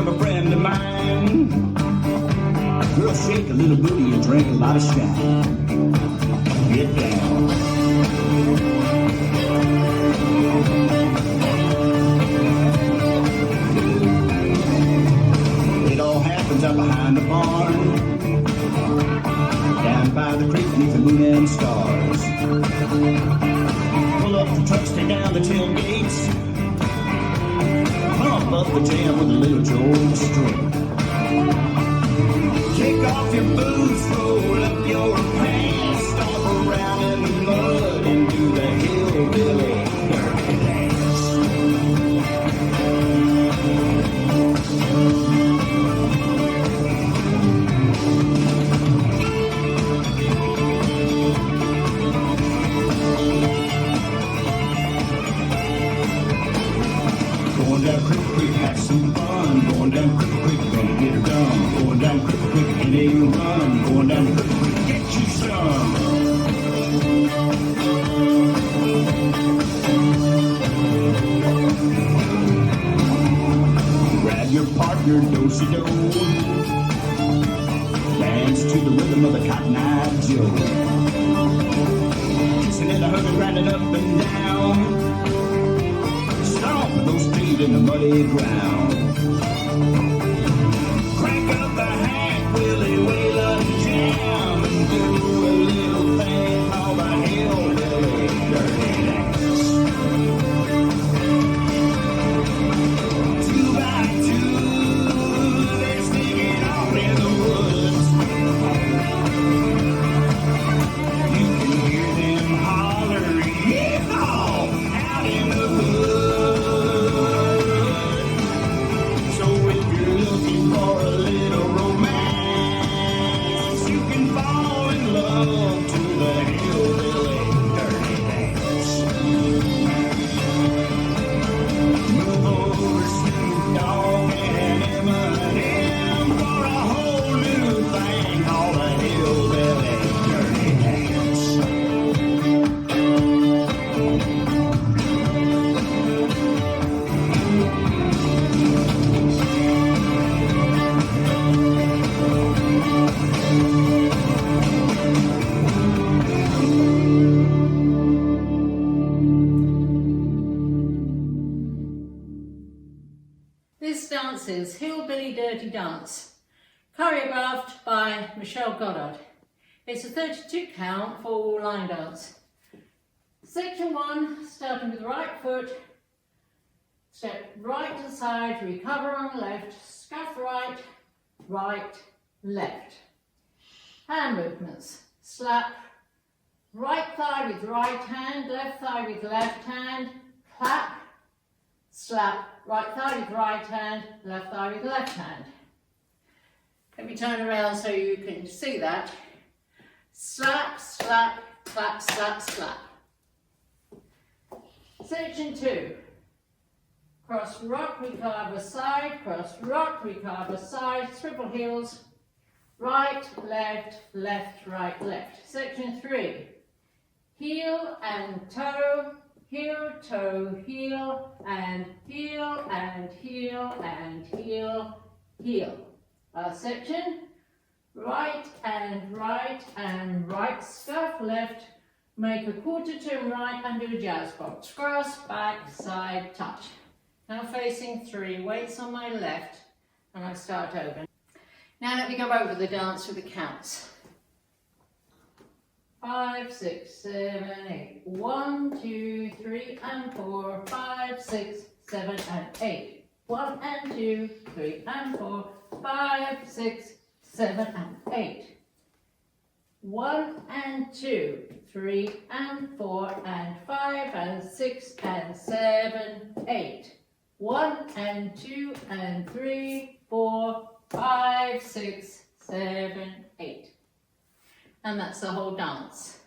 from a friend of mine. Girl, shake a little booty and drink a lot of shine. Get down. It all happens up behind the barn, down by the creek beneath the moon and stars. Pull up the trucks, take down the tailgates, pump up the jam with a little Joe string. Kick off your boots, roll up your pants, stomp around in the mud and do the hillbilly dirty dance. Going down Creek, have some fun. Going down Creek, gonna get her done. Going down Creek, and ain't run. Going down Creek, get you some. Grab your partner, do-si-do. Dance to the rhythm of the Cotton Eye Joe. Kissing in a hug, grinding up and down. Stomp those feet in the muddy ground. Crank up the hat, Willie Whalen jam, and do a little thing called the hillbilly dirty dance. 2 by 2, they're sneaking off in the woods. You can hear them holler, yeehaw, out in the hood. So if you're looking for a little romance, you can fall in love to the hillbilly dirty dance. Move over Snoop Dogg and Eminem for a whole new thing called the hillbilly dirty dance. This dance is Hillbilly Dirty Dance, choreographed by Michelle Goddard. It's a 32 count for line dance. Section 1, starting with the right foot, step right to the side, recover on the left, scuff right, right, left. Hand movements, slap, right thigh with right hand, left thigh with left hand, clap, slap, right thigh with right hand, left thigh with left hand. Let me turn around so you can see that. Slap, slap, clap, slap, slap. Section 2. Cross rock, recover side, cross rock, recover side, triple heels, right, left, left, right, left. Section 3. Heel and toe, heel, toe, heel, and heel, and heel, and heel, heel. Section, right, and right, scuff left, make a quarter turn right and do a jazz box. Cross, back, side, touch. Now facing 3, weights on my left, and I start over. Now let me go over the dance with the counts. 5, 6, 7, 8. 1, 2, 3, and 4. 5, 6, 7, and 8. 1 and 2, 3 and 4. 5, 6, 7, and 8. 1 and 2, 3 and 4, and 5 and 6 and 7, 8. 1 and 2 and 3, 4, 5, 6, 7, 8. And that's the whole dance.